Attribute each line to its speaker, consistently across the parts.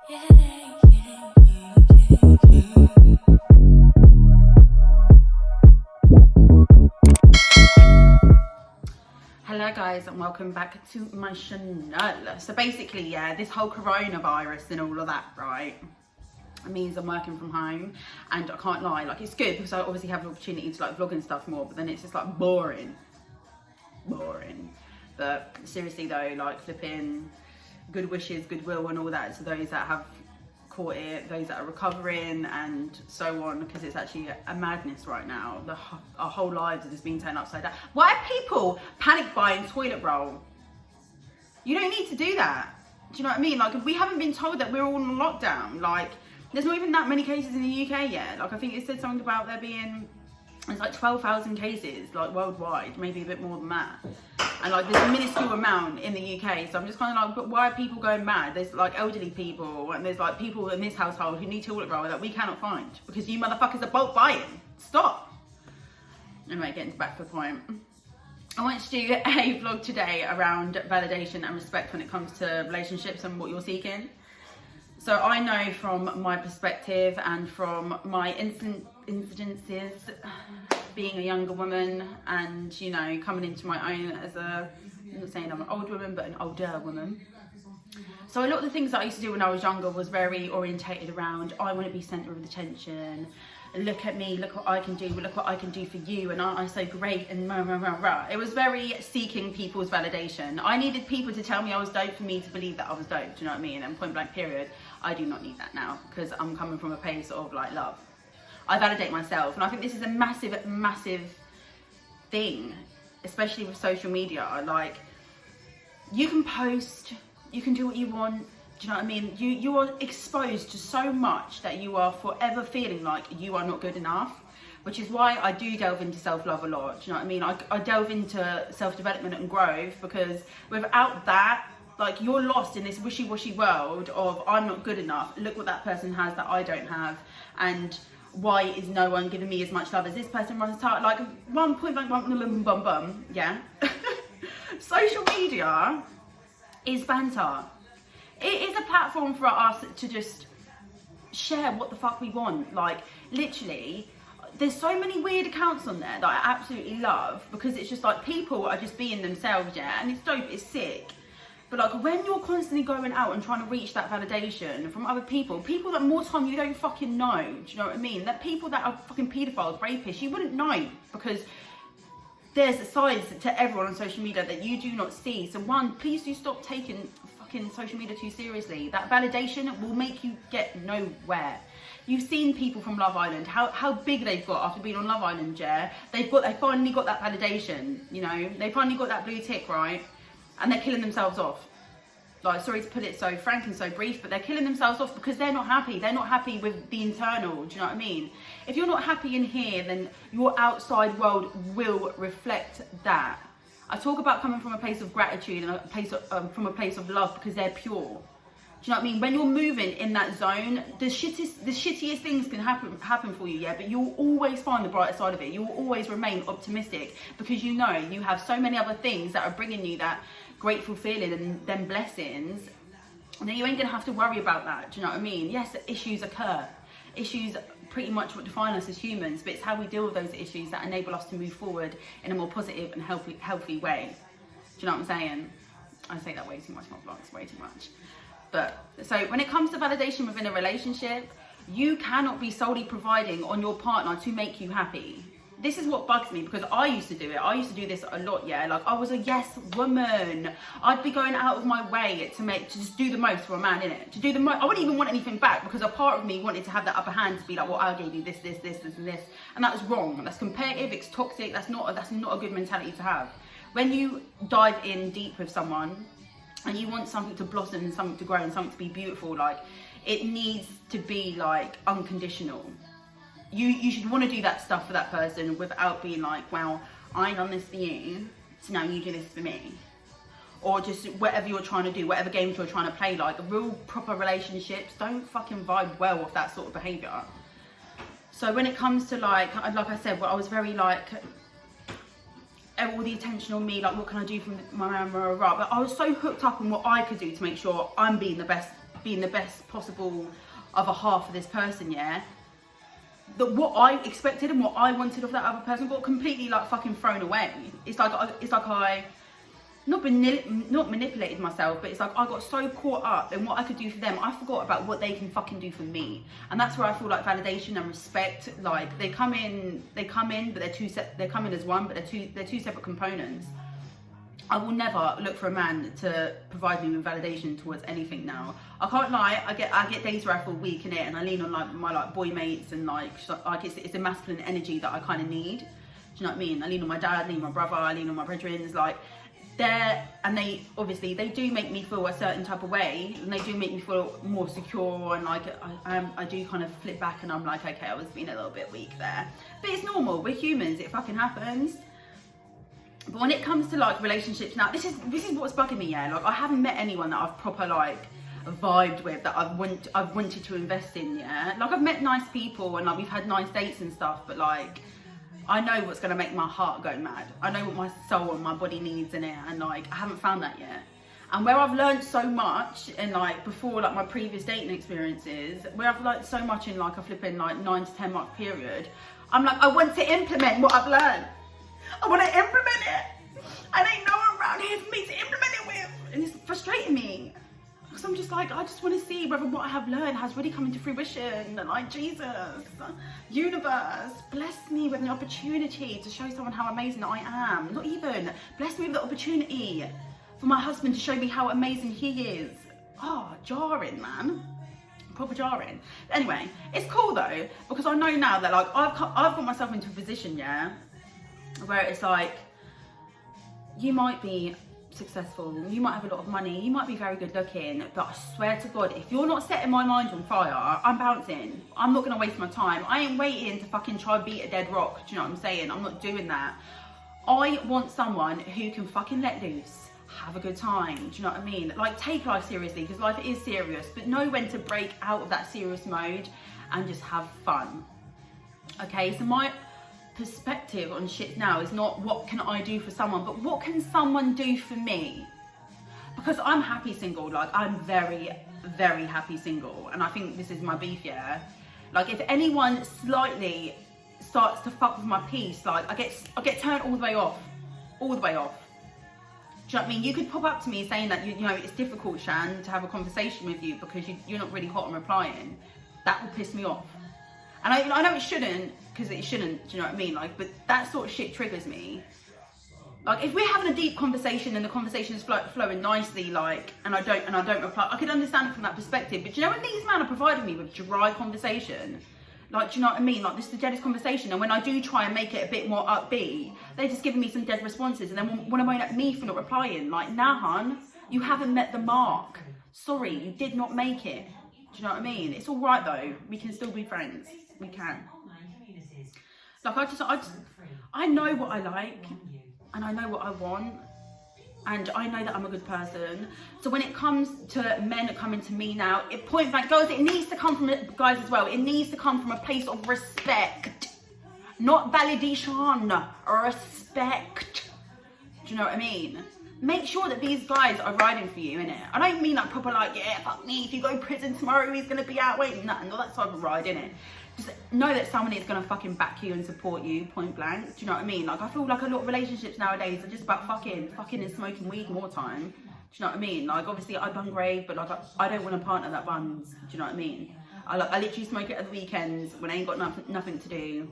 Speaker 1: Hello guys, and welcome back to my channel. So basically, yeah, this whole coronavirus and all of that, right, it means I'm working from home, and I can't lie, like, it's good because I obviously have the opportunity to like vlog and stuff more, but then it's just like boring. But seriously though, like, flipping good wishes, goodwill and all that to those that have caught it, those that are recovering and so on, because it's actually a madness right now. Our whole lives are just being turned upside down. Why are people panic buying toilet roll? You don't need to do that. Do you know what I mean? Like, we haven't been told that we're all on lockdown. Like, there's not even that many cases in the UK yet. Like, I think it said something about there being, it's like 12,000 cases, like, worldwide, maybe a bit more than that. And like, there's a minuscule amount in the UK, so I'm just kind of like, but why are people going mad? There's like elderly people, and there's like people in this household who need toilet roll that we cannot find because you motherfuckers are bulk buying. Stop. Anyway, getting back to the point. I want to do a vlog today around validation and respect when it comes to relationships and what you're seeking. So I know from my perspective and from my incidences, being a younger woman and, you know, coming into my own as I'm not saying I'm an old woman, but an older woman. So a lot of the things that I used to do when I was younger was very orientated around, I want to be centre of attention. Look at me, look what I can do, look what I can do for you, and I'm so great, and rah, rah, rah, rah. It was very seeking people's validation. I needed people to tell me I was dope for me to believe that I was dope, do you know what I mean? And point blank period, I do not need that now, because I'm coming from a place of like love. I validate myself, and I think this is a massive thing, especially with social media. Like, you can post, you can do what you want, do you know what I mean? You are exposed to so much that you are forever feeling like you are not good enough, which is why I do delve into self-love a lot, do you know what I mean? I delve into self-development and growth, because without that, like, you're lost in this wishy-washy world of, I'm not good enough, look what that person has that I don't have, and why is no one giving me as much love as this person runs tight? Like, one point blank, bum, yeah. Social media is banter. It is a platform for us to just share what the fuck we want. Like, literally, there's so many weird accounts on there that I absolutely love, because it's just like, people are just being themselves, yeah, and it's dope, it's sick. But like, when you're constantly going out and trying to reach that validation from other people that more time you don't fucking know, do you know what I mean? That people that are fucking paedophiles, rapists, you wouldn't know, because there's sides to everyone on social media that you do not see. So one, please do stop taking fucking social media too seriously. That validation will make you get nowhere. You've seen people from Love Island, how big they've got after being on Love Island, yeah? They finally got that validation, you know? They finally got that blue tick, right? And they're killing themselves off. Like, sorry to put it so frank and so brief, but they're killing themselves off because they're not happy. They're not happy with the internal, do you know what I mean? If you're not happy in here, then your outside world will reflect that. I talk about coming from a place of gratitude and a place of, from a place of love, because they're pure. Do you know what I mean? When you're moving in that zone, the shittiest things can happen for you, yeah, but you'll always find the brighter side of it. You'll always remain optimistic, because you know you have so many other things that are bringing you that grateful feeling and then blessings, and then you ain't gonna have to worry about that, do you know what I mean? Yes, issues occur. Issues pretty much what define us as humans, but it's how we deal with those issues that enable us to move forward in a more positive and healthy way. Do you know what I'm saying? I say that way too much, my vlogs, way too much. But so when it comes to validation within a relationship, you cannot be solely providing on your partner to make you happy. This is what bugs me, because I used to do it. I used to do this a lot, yeah. Like, I was a yes woman. I'd be going out of my way to just do the most for a man, innit? To do the most. I wouldn't even want anything back, because a part of me wanted to have that upper hand to be like, well, I gave you this, and this. And that was wrong. That's competitive, it's toxic, that's not a good mentality to have. When you dive in deep with someone and you want something to blossom and something to grow and something to be beautiful, like, it needs to be like unconditional. You should want to do that stuff for that person without being like, well, I done this for you, so now you do this for me. Or just whatever you're trying to do, whatever games you're trying to play, like, real proper relationships don't fucking vibe well with that sort of behaviour. So when it comes to like I said, well, I was very like, all the attention on me, like, what can I do for my man, but I was so hooked up on what I could do to make sure I'm being the best being the best possible other half of this person, yeah, that what I expected and what I wanted of that other person got completely like fucking thrown away. It's like I not manipulated myself, but it's like I got so caught up in what I could do for them, I forgot about what they can fucking do for me. And that's where I feel like validation and respect, like they come in, but they come in as one, but they're two separate components. I will never look for a man to provide me with validation towards anything now. I can't lie, I get days where I feel weak in it, and I lean on like my like boy mates, and like it's a masculine energy that I kind of need. Do you know what I mean? I lean on my dad, I lean on my brother, I lean on my brethren, like they obviously they do make me feel a certain type of way, and they do make me feel more secure, and like I do kind of flip back, and I'm like, okay, I was being a little bit weak there, but it's normal, we're humans, it fucking happens. But when it comes to like relationships now, this is what's bugging me, yeah. Like I haven't met anyone that I've proper like vibed with, that I've wanted to invest in, yeah. Like I've met nice people, and like we've had nice dates and stuff, but like I know what's gonna make my heart go mad. I know what my soul and my body needs in it, and like I haven't found that yet. And where I've learned so much in like before like my previous dating experiences, where I've learned so much in like a flipping like 9 to 10 month period, I'm like, I want to implement what I've learned. I want to implement it. And ain't no one around here for me to implement it with. And it's frustrating me. Because I'm just like, I just want to see whether what I have learned has really come into fruition. And like, Jesus, universe, bless me with an opportunity to show someone how amazing I am. Not even, bless me with the opportunity for my husband to show me how amazing he is. Oh, jarring, man. Proper jarring. Anyway, it's cool though, because I know now that like I've got myself into a position, yeah, where it's like, you might be successful, you might have a lot of money, you might be very good looking, but I swear to God, if you're not setting my mind on fire, I'm bouncing. I'm not gonna waste my time. I ain't waiting to fucking try and beat a dead rock. Do you know what I'm saying? I'm not doing that. I want someone who can fucking let loose, have a good time. Do you know what I mean? Like, take life seriously, because life is serious, but know when to break out of that serious mode and just have fun. Okay, so my perspective on shit now is not what can I do for someone, but what can someone do for me? Because I'm happy single. Like, I'm very, very happy single, and I think this is my beef, yeah. Like, if anyone slightly starts to fuck with my peace, like I get turned all the way off. Do you know what I mean? You could pop up to me saying that you know it's difficult, Shan, to have a conversation with you because you're not really hot on replying. That will piss me off. And I know it shouldn't, because it shouldn't, do you know what I mean? Like, but that sort of shit triggers me. Like, if we're having a deep conversation and the conversation is flowing nicely, like, and I don't reply, I could understand it from that perspective. But do you know when these men are providing me with dry conversation? Like, do you know what I mean? Like, this is the deadest conversation, and when I do try and make it a bit more upbeat, they're just giving me some dead responses, and then when I moan at me for not replying, like, nah, hun, you haven't met the mark. Sorry, you did not make it. Do you know what I mean? It's all right though. We can still be friends. We can. Like, I know what I like, and I know what I want, and I know that I'm a good person. So when it comes to men coming to me now, point blank, girls, it needs to come from, guys as well, it needs to come from a place of respect, not validation, or respect. Do you know what I mean? Make sure that these guys are riding for you, innit? I don't mean like proper like, yeah, fuck me, if you go to prison tomorrow, he's gonna be out waiting, nothing, not that type of ride, innit? Just know that someone is gonna fucking back you and support you, point blank. Do you know what I mean? Like, I feel like a lot of relationships nowadays are just about fucking and smoking weed more time. Do you know what I mean? Like, obviously I bun grave, but like I don't want a partner that buns. Do you know what I mean? I literally smoke it at the weekends when I ain't got nothing to do.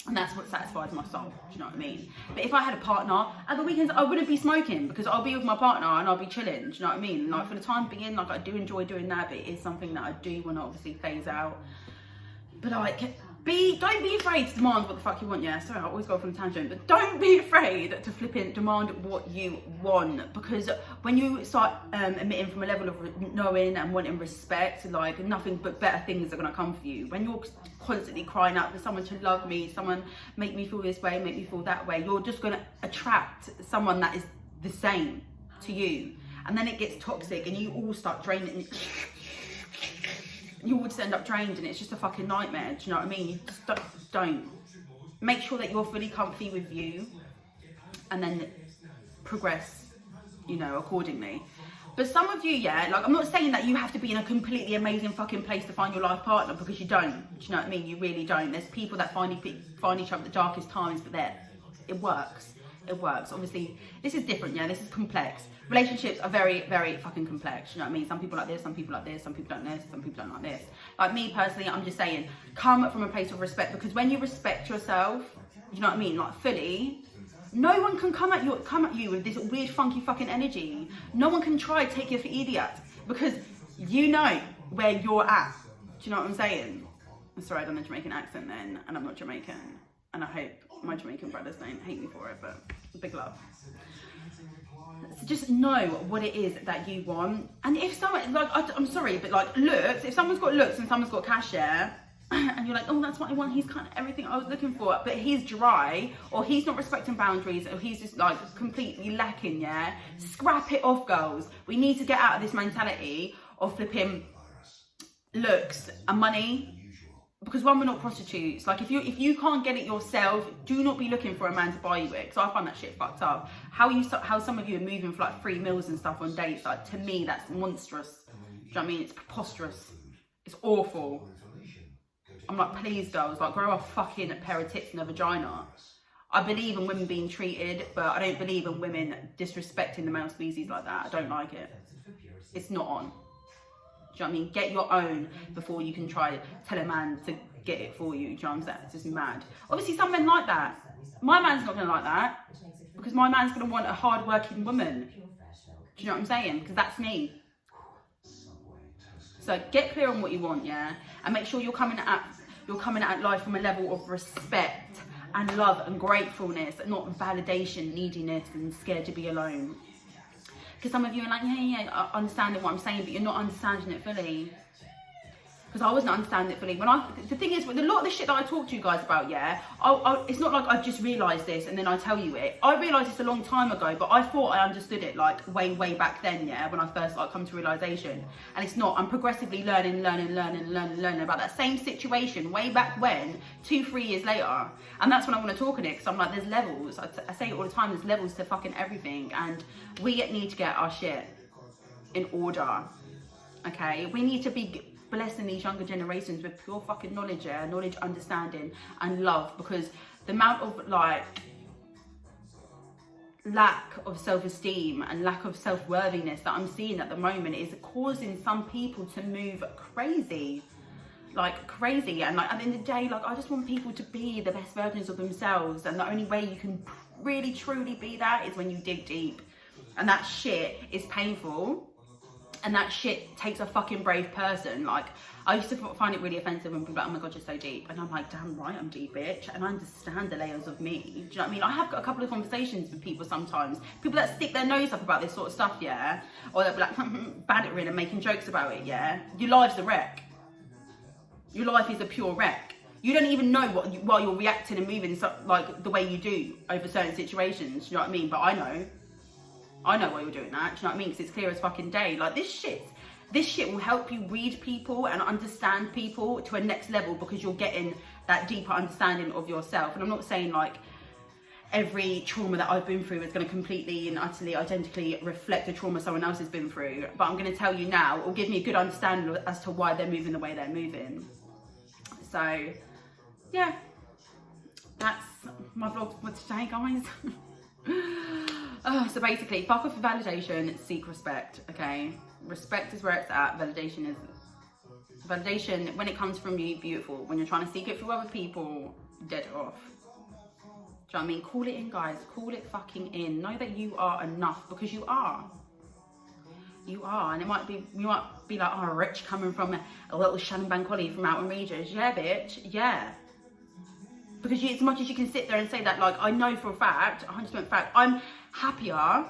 Speaker 1: And that's what satisfies my soul, do you know what I mean? But if I had a partner, at the weekends I wouldn't be smoking, because I'll be with my partner and I'll be chilling, do you know what I mean? Like, for the time being, like, I do enjoy doing that, but it is something that I do want to obviously phase out. But like, don't be afraid to demand what the fuck you want, yeah? Sorry, I always go off on a tangent, but don't be afraid to flipping demand what you want, because when you start emitting from a level of knowing and wanting respect, like, nothing but better things are gonna come for you. When you're constantly crying out for someone to love me, someone make me feel this way, make me feel that way, you're just gonna attract someone that is the same to you, and then it gets toxic and you all start draining. You all just end up drained, and it's just a fucking nightmare. Do you know what I mean? You just don't. Make sure that you're fully comfy with you, and then progress, you know, accordingly. But some of you, yeah, like I'm not saying that you have to be in a completely amazing fucking place to find your life partner, because you don't. Do you know what I mean? You really don't. There's people that find each other at the darkest times, but it works. It works. Obviously, this is different, yeah. This is complex. Relationships are very, very fucking complex. You know what I mean? Some people like this, some people like this, some people don't this, some people don't like this. Like me personally, I'm just saying, come from a place of respect, because when you respect yourself, you know what I mean, like fully, no one can come at you with this weird, funky fucking energy. No one can try to take you for idiot, because you know where you're at. Do you know what I'm saying? I'm sorry, I done a Jamaican accent then, and I'm not Jamaican, and I hope my Jamaican brothers don't hate me for it, but big love. So just know what it is that you want. And if someone, like, I'm sorry, but like looks, if someone's got looks and someone's got cash, yeah, and you're like, oh, that's what I want, he's kind of everything I was looking for, but he's dry, or he's not respecting boundaries, or he's just like completely lacking, yeah, scrap it off, girls. We need to get out of this mentality of flipping looks and money. Because one, we're not prostitutes. Like if you can't get it yourself, do not be looking for a man to buy you it. Because I find that shit fucked up. How some of you are moving for like free meals and stuff on dates. Like to me, that's monstrous. Do you know what I mean? It's preposterous. It's awful. I'm like, please, girls, like grow a fucking pair of tits and a vagina. I believe in women being treated, but I don't believe in women disrespecting the male species like that. I don't like it. It's not on. Do you know what I mean? Get your own before you can try to tell a man to get it for you. Do you know what I'm saying? It's just mad. Obviously, some men like that. My man's not going to like that, because my man's going to want a hard-working woman. Do you know what I'm saying? Because that's me. So get clear on what you want, yeah? And make sure you're coming at life from a level of respect and love and gratefulness, and not validation, neediness, and scared to be alone. Because some of you are like, yeah, I understand what I'm saying, but you're not understanding it fully. Because I wasn't understanding it fully. The thing is, with a lot of the shit that I talk to you guys about, yeah, it's not like I've just realised this and then I tell you it. I realised this a long time ago, but I thought I understood it like way back then, yeah, when I first like come to realisation. And it's not. I'm progressively learning about that same situation way back when, 2-3 years later. And that's when I want to talk on it, because I'm like, there's levels. I say it all the time, there's levels to fucking everything. And we need to get our shit in order, okay? We need to be blessing these younger generations with pure fucking knowledge, yeah, knowledge, understanding, and love, because the amount of like lack of self-esteem and lack of self-worthiness that I'm seeing at the moment is causing some people to move crazy, like crazy. And like at the end of the day, like I just want people to be the best versions of themselves, and the only way you can really truly be that is when you dig deep, and that shit is painful. And that shit takes a fucking brave person. Like, I used to find it really offensive when people are like, oh my God, you're so deep. And I'm like, damn right, I'm deep, bitch. And I understand the layers of me. Do you know what I mean? I have got a couple of conversations with people sometimes. People that stick their nose up about this sort of stuff, yeah? Or they'll be like, bantering and making jokes about it, yeah? Your life's a wreck. Your life is a pure wreck. You don't even know while you're reacting and moving like the way you do over certain situations. Do you know what I mean? But I know why you're doing that. Do you know what I mean? Because it's clear as fucking day. Like this shit will help you read people and understand people to a next level, because you're getting that deeper understanding of yourself. And I'm not saying like every trauma that I've been through is going to completely and utterly identically reflect the trauma someone else has been through. But I'm going to tell you now, it will give me a good understanding as to why they're moving the way they're moving. So, yeah. That's my vlog for today, guys. So basically, fuck off for validation, seek respect, okay? Respect is where it's at. Validation, when it comes from you, beautiful. When you're trying to seek it through other people, dead off. Do you know what I mean? Call it in, guys. Call it fucking in. Know that you are enough, because you are. You are. And you might be like, oh, rich coming from a little Shannon Oliviaa from out in Regis. Yeah, bitch. Yeah. Because as much as you can sit there and say that, like, I know for a fact, 100% fact, I'm happier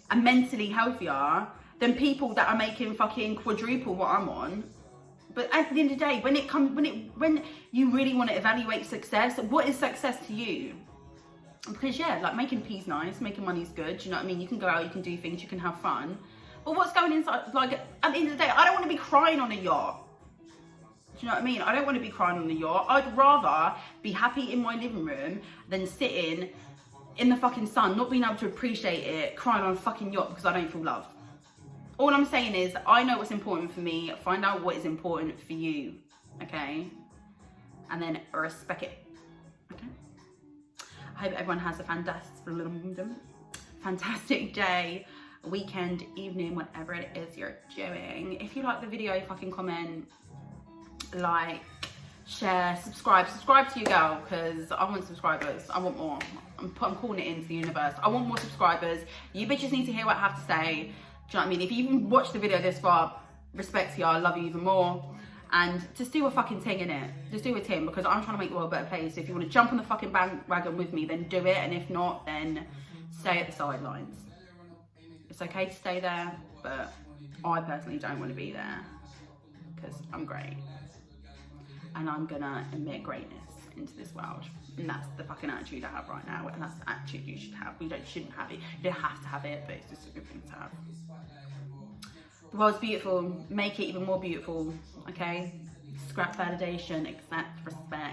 Speaker 1: and mentally healthier than people that are making fucking quadruple what I'm on. But at the end of the day, when you really want to evaluate success, what is success to you? Because yeah, like making pea's nice, making money's good. Do you know what I mean? You can go out, you can do things, you can have fun. But what's going inside? Like at the end of the day, I don't want to be crying on a yacht. Do you know what I mean? I don't want to be crying on the yacht. I'd rather be happy in my living room than sitting in the fucking sun, not being able to appreciate it, crying on a fucking yacht because I don't feel loved. all I'm saying is, I know what's important for me. Find out what is important for you, okay? And then respect it, okay? I hope everyone has a fantastic day, weekend, evening, whatever it is you're doing. If you like the video, fucking comment, like, share, subscribe to your girl, because I want subscribers. I want more. I'm calling it into the universe. I want more subscribers. You bitches need to hear what I have to say. Do you know what I mean? If you even watched the video this far, respect to you. I love you even more. And just do a fucking thing, innit? Just do a thing, because I'm trying to make the world a better place. If you want to jump on the fucking bandwagon with me, then do it. And if not, then stay at the sidelines. It's okay to stay there, but I personally don't want to be there, because I'm great. And I'm gonna emit greatness into this world. And that's the fucking attitude I have right now. And that's the attitude you should have. Shouldn't have it. You don't have to have it, but it's just a good thing to have. The world's beautiful. Make it even more beautiful, okay? Scrap validation, accept, respect.